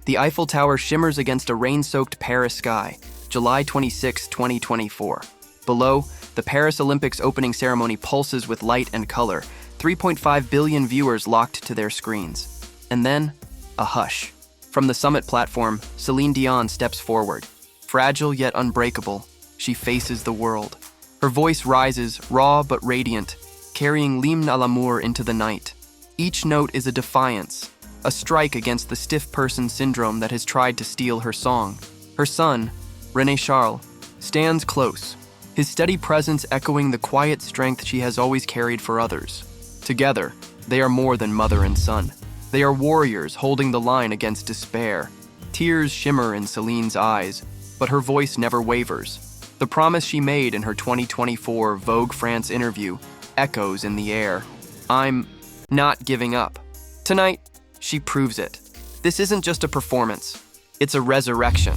The Eiffel Tower shimmers against a rain-soaked Paris sky, July 26, 2024. Below, the Paris Olympics opening ceremony pulses with light and color, 3.5 billion viewers locked to their screens. And then, a hush. From the summit platform, Celine Dion steps forward. Fragile yet unbreakable, she faces the world. Her voice rises, raw but radiant, carrying l'hymne à l'amour into the night. Each note is a defiance, a strike against the stiff person syndrome that has tried to steal her song. Her son, René-Charles, stands close, his steady presence echoing the quiet strength she has always carried for others. Together, they are more than mother and son. They are warriors holding the line against despair. Tears shimmer in Celine's eyes, but her voice never wavers. The promise she made in her 2024 Vogue France interview echoes in the air. "I'm not giving up." Tonight, she proves it. This isn't just a performance. It's a resurrection,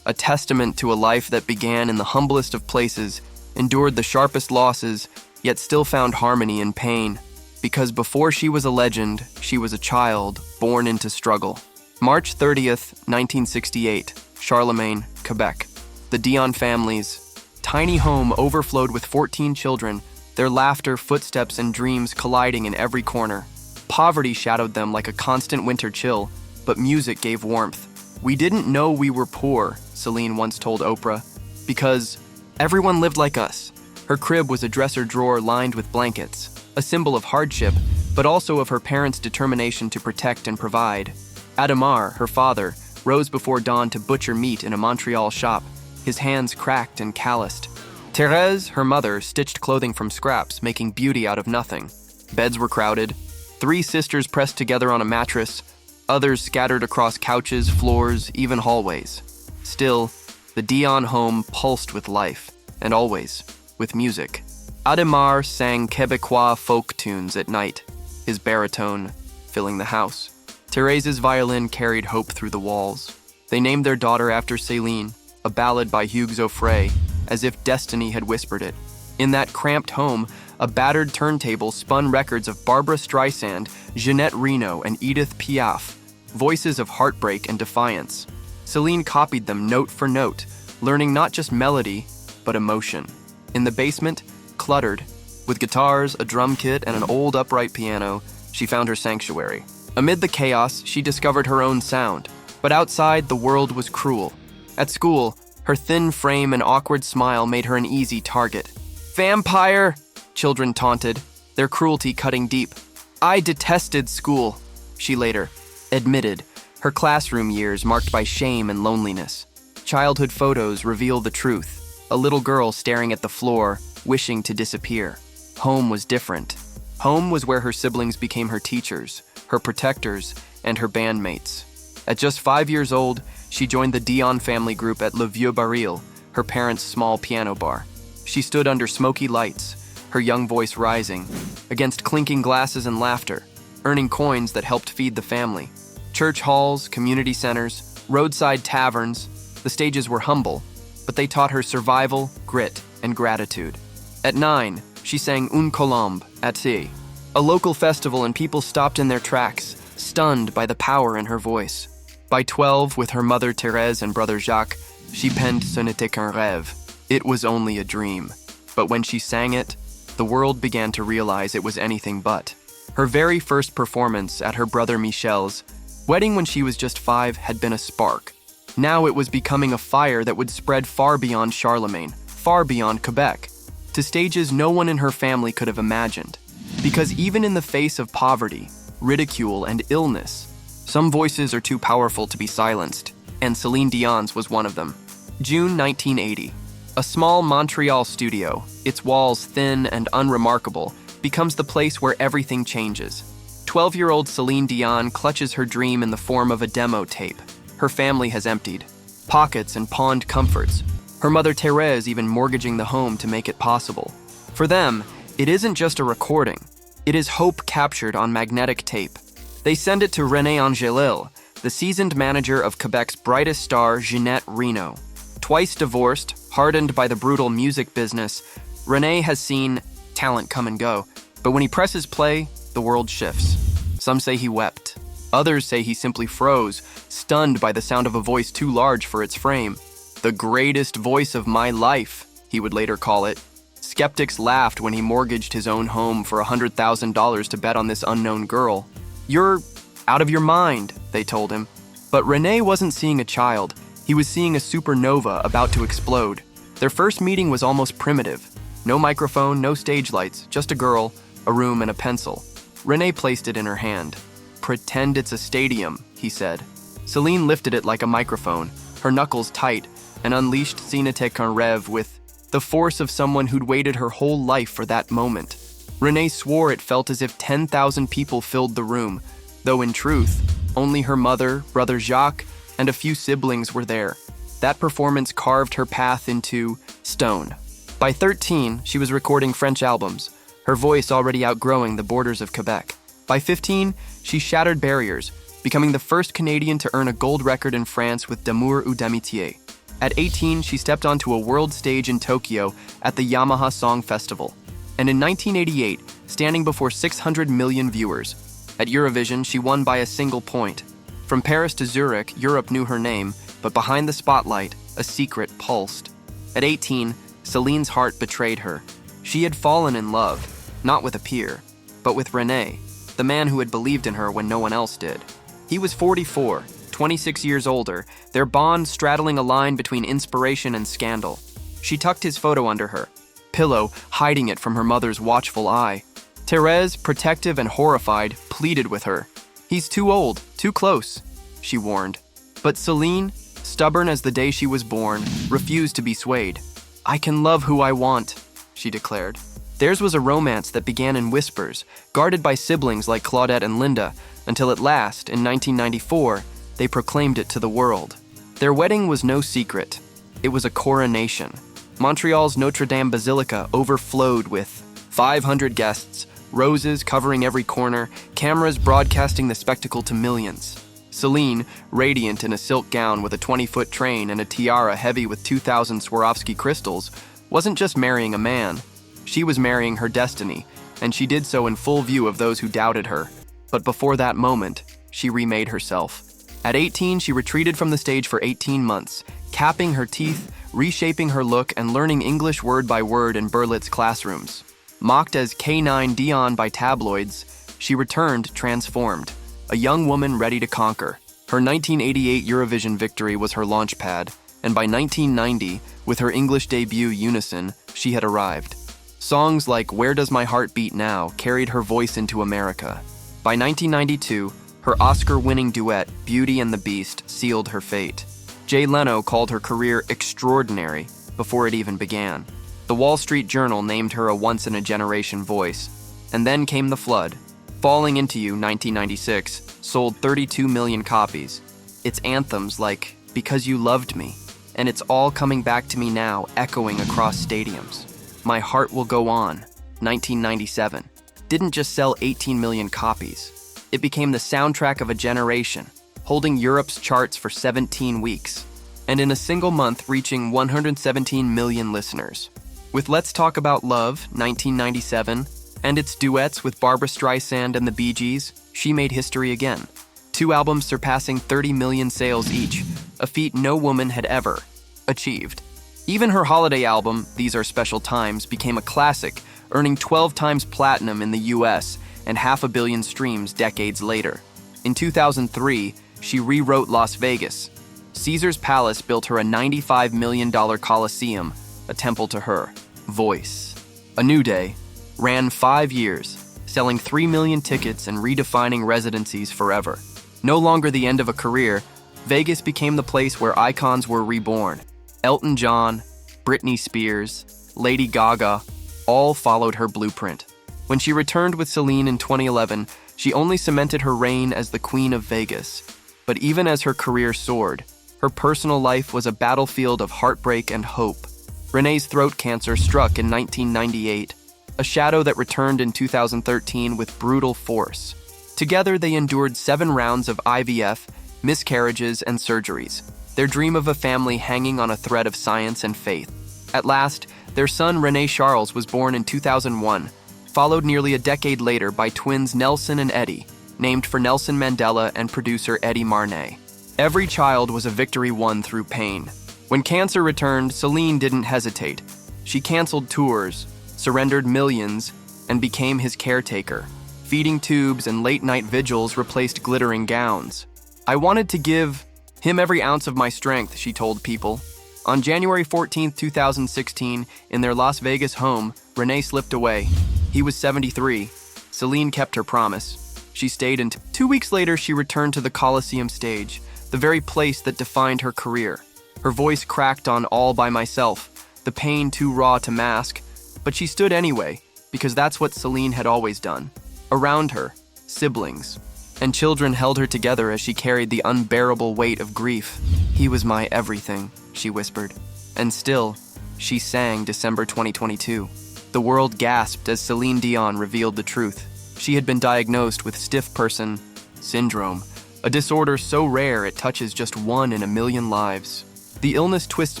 a testament to a life that began in the humblest of places, endured the sharpest losses, yet still found harmony in pain. Because before she was a legend, she was a child born into struggle. March 30th, 1968, Charlemagne, Quebec. The Dion family's tiny home overflowed with 14 children, their laughter, footsteps, and dreams colliding in every corner. Poverty shadowed them like a constant winter chill, but music gave warmth. "We didn't know we were poor," Celine once told Oprah, "because everyone lived like us." Her crib was a dresser drawer lined with blankets, a symbol of hardship, but also of her parents' determination to protect and provide. Adamar, her father, rose before dawn to butcher meat in a Montreal shop, his hands cracked and calloused. Thérèse, her mother, stitched clothing from scraps, making beauty out of nothing. Beds were crowded, 3 sisters pressed together on a mattress, others scattered across couches, floors, even hallways. Still, the Dion home pulsed with life, and always with music. Adamar sang Quebecois folk tunes at night, his baritone filling the house. Thérèse's violin carried hope through the walls. They named their daughter after Céline, a ballad by Hugues Aufray, as if destiny had whispered it. In that cramped home, a battered turntable spun records of Barbra Streisand, Jeanette Reno, and Edith Piaf, voices of heartbreak and defiance. Celine copied them note for note, learning not just melody, but emotion. In the basement, cluttered, with guitars, a drum kit, and an old upright piano, she found her sanctuary. Amid the chaos, she discovered her own sound. But outside, the world was cruel. At school, her thin frame and awkward smile made her an easy target. "Vampire!" children taunted, their cruelty cutting deep. "I detested school," she later admitted, her classroom years marked by shame and loneliness. Childhood photos reveal the truth, a little girl staring at the floor, wishing to disappear. Home was different. Home was where her siblings became her teachers, her protectors, and her bandmates. At just 5 years old, she joined the Dion family group at Le Vieux Baril, her parents' small piano bar. She stood under smoky lights, her young voice rising, against clinking glasses and laughter, earning coins that helped feed the family. Church halls, community centers, roadside taverns, the stages were humble, but they taught her survival, grit, and gratitude. At 9, she sang Une Colombe at sea, a local festival, and people stopped in their tracks, stunned by the power in her voice. By 12, with her mother Thérèse and brother Jacques, she penned Ce n'était qu'un rêve. It was only a dream. But when she sang it, the world began to realize it was anything but. Her very first performance at her brother Michel's wedding when she was just 5 had been a spark. Now it was becoming a fire that would spread far beyond Charlemagne, far beyond Quebec, to stages no one in her family could have imagined. Because even in the face of poverty, ridicule, and illness, some voices are too powerful to be silenced, and Celine Dion's was one of them. June 1980. A small Montreal studio, its walls thin and unremarkable, becomes the place where everything changes. 12-year-old Celine Dion clutches her dream in the form of a demo tape. Her family has emptied. Pockets and pawned comforts. Her mother Thérèse even mortgaging the home to make it possible. For them, it isn't just a recording. It is hope captured on magnetic tape. They send it to René-Charles, the seasoned manager of Quebec's brightest star, Jeanette Reno. Twice divorced, hardened by the brutal music business, René has seen talent come and go. But when he presses play, the world shifts. Some say he wept. Others say he simply froze, stunned by the sound of a voice too large for its frame. "The greatest voice of my life," he would later call it. Skeptics laughed when he mortgaged his own home for $100,000 to bet on this unknown girl. "You're out of your mind," they told him. But René wasn't seeing a child. He was seeing a supernova about to explode. Their first meeting was almost primitive. No microphone, no stage lights, just a girl, a room, and a pencil. René placed it in her hand. "Pretend it's a stadium," he said. Celine lifted it like a microphone, her knuckles tight, and unleashed Ce n'était qu'un rêve with the force of someone who'd waited her whole life for that moment. René swore it felt as if 10,000 people filled the room, though in truth, only her mother, brother Jacques, and a few siblings were there. That performance carved her path into stone. By 13, she was recording French albums, her voice already outgrowing the borders of Quebec. By 15, she shattered barriers, becoming the first Canadian to earn a gold record in France with D'amour ou d'amitié. At 18, she stepped onto a world stage in Tokyo at the Yamaha Song Festival. And in 1988, standing before 600 million viewers. At Eurovision, she won by a single point. From Paris to Zurich, Europe knew her name, but behind the spotlight, a secret pulsed. At 18, Celine's heart betrayed her. She had fallen in love, not with a peer, but with René, the man who had believed in her when no one else did. He was 44, 26 years older, their bond straddling a line between inspiration and scandal. She tucked his photo under her pillow, hiding it from her mother's watchful eye. Thérèse, protective and horrified, pleaded with her. "He's too old, too close," she warned. But Celine, stubborn as the day she was born, refused to be swayed. "I can love who I want," she declared. Theirs was a romance that began in whispers, guarded by siblings like Claudette and Linda, until at last, in 1994, they proclaimed it to the world. Their wedding was no secret. It was a coronation. Montreal's Notre Dame Basilica overflowed with 500 guests, roses covering every corner, cameras broadcasting the spectacle to millions. Celine, radiant in a silk gown with a 20-foot train and a tiara heavy with 2,000 Swarovski crystals, wasn't just marrying a man. She was marrying her destiny, and she did so in full view of those who doubted her. But before that moment, she remade herself. At 18, she retreated from the stage for 18 months, capping her teeth, reshaping her look, and learning English word by word in Berlitz classrooms. Mocked as K9 Dion by tabloids, she returned transformed, a young woman ready to conquer. Her 1988 Eurovision victory was her launchpad, and by 1990, with her English debut Unison, she had arrived. Songs like Where Does My Heart Beat Now carried her voice into America. By 1992, her Oscar-winning duet, Beauty and the Beast, sealed her fate. Jay Leno called her career extraordinary before it even began. The Wall Street Journal named her a once-in-a-generation voice. And then came the flood. Falling Into You, 1996, sold 32 million copies. Its anthems like Because You Loved Me, and It's All Coming Back to Me Now echoing across stadiums. My Heart Will Go On, 1997, didn't just sell 18 million copies. It became the soundtrack of a generation, holding Europe's charts for 17 weeks, and in a single month reaching 117 million listeners. With Let's Talk About Love, 1997, and its duets with Barbra Streisand and the Bee Gees, she made history again. 2 albums surpassing 30 million sales each, a feat no woman had ever achieved. Even her holiday album, These Are Special Times, became a classic, earning 12 times platinum in the US and 500 million streams decades later. In 2003, she rewrote Las Vegas. Caesar's Palace built her a $95 million Coliseum, a temple to her voice. A New Day ran 5 years, selling 3 million tickets and redefining residencies forever. No longer the end of a career, Vegas became the place where icons were reborn. Elton John, Britney Spears, Lady Gaga, all followed her blueprint. When she returned with Celine in 2011, she only cemented her reign as the Queen of Vegas. But even as her career soared, her personal life was a battlefield of heartbreak and hope. René's throat cancer struck in 1998, a shadow that returned in 2013 with brutal force. Together, they endured 7 rounds of IVF, miscarriages, and surgeries, their dream of a family hanging on a thread of science and faith. At last, their son René-Charles was born in 2001, followed nearly a decade later by twins Nelson and Eddie. named for Nelson Mandela and producer Eddie Marnay. Every child was a victory won through pain. When cancer returned, Celine didn't hesitate. She canceled tours, surrendered millions, and became his caretaker. Feeding tubes and late-night vigils replaced glittering gowns. "I wanted to give him every ounce of my strength," she told People. On January 14, 2016, in their Las Vegas home, René slipped away. He was 73. Celine kept her promise. She stayed until 2 weeks later she returned to the Coliseum stage, the very place that defined her career. Her voice cracked on All by Myself, the pain too raw to mask, but she stood anyway, because that's what Celine had always done. Around her, siblings and children held her together as she carried the unbearable weight of grief. "He was my everything," she whispered. And still, she sang December 2022. The world gasped as Celine Dion revealed the truth. She had been diagnosed with stiff person syndrome, a disorder so rare it touches just 1 in a million lives. The illness twists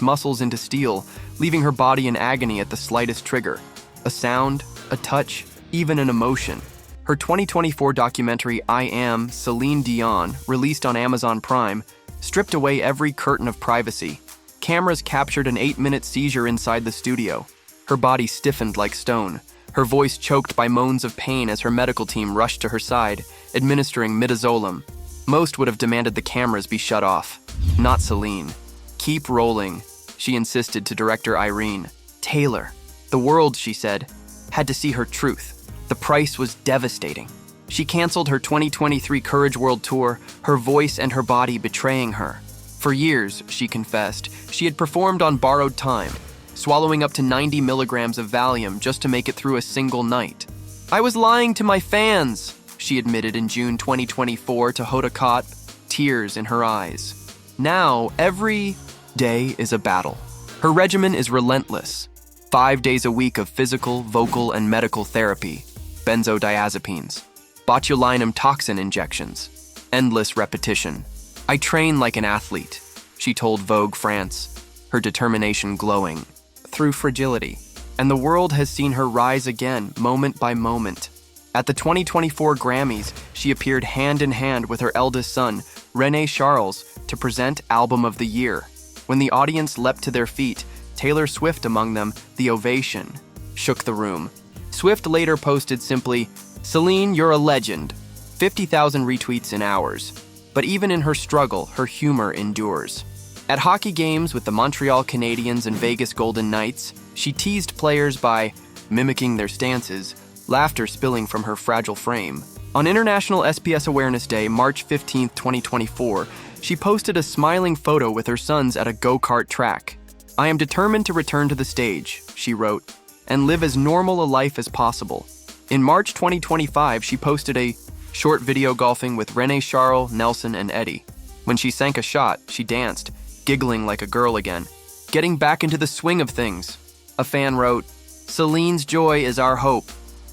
muscles into steel, leaving her body in agony at the slightest trigger. A sound, a touch, even an emotion. Her 2024 documentary, I Am, Celine Dion, released on Amazon Prime, stripped away every curtain of privacy. Cameras captured an 8-minute seizure inside the studio. Her body stiffened like stone, her voice choked by moans of pain as her medical team rushed to her side, administering midazolam. Most would have demanded the cameras be shut off. Not Celine. "Keep rolling," she insisted to director Irene. Taylor. The world, she said, had to see her truth. The price was devastating. She canceled her 2023 Courage World Tour, her voice and her body betraying her. For years, she confessed, she had performed on borrowed time, swallowing up to 90 milligrams of Valium just to make it through a single night. "I was lying to my fans," she admitted in June 2024 to Hoda Kotb, tears in her eyes. Now, every day is a battle. Her regimen is relentless. 5 days a week of physical, vocal, and medical therapy. Benzodiazepines. Botulinum toxin injections. Endless repetition. "I train like an athlete," she told Vogue France, her determination glowing. Through fragility. And the world has seen her rise again, moment by moment. At the 2024 Grammys, she appeared hand in hand with her eldest son, René-Charles, to present Album of the Year. When the audience leapt to their feet, Taylor Swift among them, the ovation shook the room. Swift later posted simply, "Celine, you're a legend." 50,000 retweets in hours. But even in her struggle, her humor endures. At hockey games with the Montreal Canadiens and Vegas Golden Knights, she teased players by mimicking their stances, laughter spilling from her fragile frame. On International SPS Awareness Day, March 15, 2024, she posted a smiling photo with her sons at a go-kart track. "I am determined to return to the stage," she wrote, "and live as normal a life as possible." In March 2025, she posted a short video golfing with René-Charles, Nelson, and Eddie. When she sank a shot, she danced, giggling like a girl again, getting back into the swing of things. A fan wrote, "Celine's joy is our hope.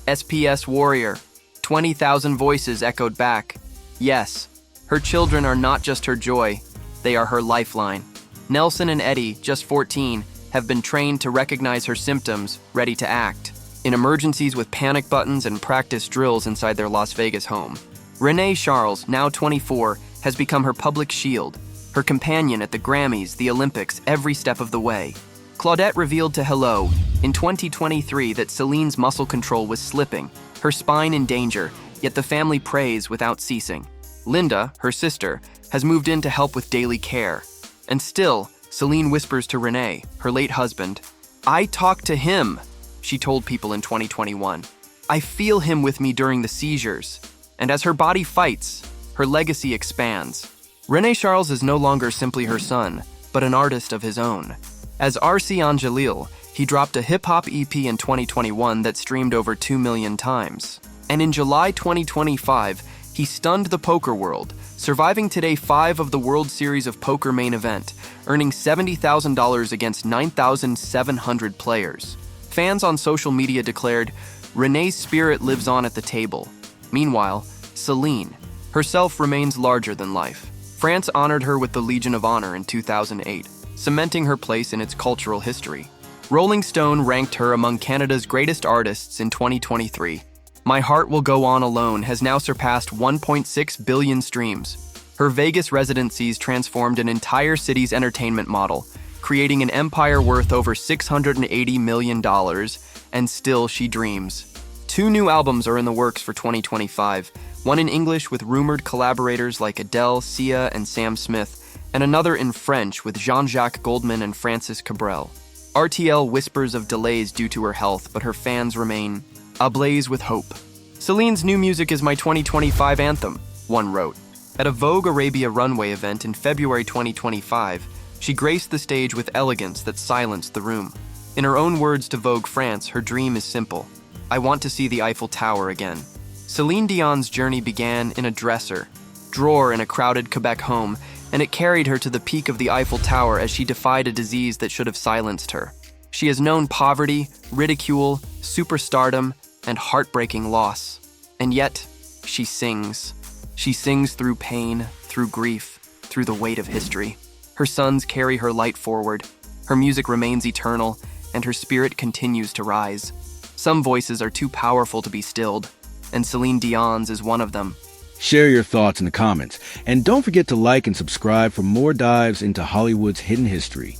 SPS warrior." 20,000 voices echoed back, "Yes, her children are not just her joy, they are her lifeline." Nelson and Eddie, just 14, have been trained to recognize her symptoms, ready to act. In emergencies with panic buttons and practice drills inside their Las Vegas home. René-Charles, now 24, has become her public shield, her companion at the Grammys, the Olympics, every step of the way. Claudette revealed to Hello in 2023 that Celine's muscle control was slipping, her spine in danger, yet the family prays without ceasing. Linda, her sister, has moved in to help with daily care. And still, Celine whispers to René, her late husband, "I talk to him," she told People in 2021. "I feel him with me during the seizures." And as her body fights, her legacy expands. René-Charles is no longer simply her son, but an artist of his own. As R.C. Angelil, he dropped a hip-hop EP in 2021 that streamed over 2 million times. And in July 2025, he stunned the poker world, surviving today 5 of the World Series of Poker main event, earning $70,000 against 9,700 players. Fans on social media declared, "René's spirit lives on at the table." Meanwhile, Celine herself remains larger than life. France honored her with the Legion of Honor in 2008, cementing her place in its cultural history. Rolling Stone ranked her among Canada's greatest artists in 2023. My Heart Will Go On alone has now surpassed 1.6 billion streams. Her Vegas residencies transformed an entire city's entertainment model, creating an empire worth over $680 million, and still she dreams. 2 new albums are in the works for 2025, one in English with rumored collaborators like Adele, Sia, and Sam Smith, and another in French with Jean-Jacques Goldman and Francis Cabrel. RTL whispers of delays due to her health, but her fans remain ablaze with hope. Celine's new music is my 2025 anthem, one wrote. At a Vogue Arabia runway event in February 2025, she graced the stage with elegance that silenced the room. In her own words to Vogue France, her dream is simple. I want to see the Eiffel Tower again. Celine Dion's journey began in a drawer in a crowded Quebec home, and it carried her to the peak of the Eiffel Tower as she defied a disease that should have silenced her. She has known poverty, ridicule, superstardom, and heartbreaking loss. And yet, she sings. She sings through pain, through grief, through the weight of history. Her sons carry her light forward. Her music remains eternal, and her spirit continues to rise. Some voices are too powerful to be stilled, and Celine Dion's is one of them. Share your thoughts in the comments, and don't forget to like and subscribe for more dives into Hollywood's hidden history.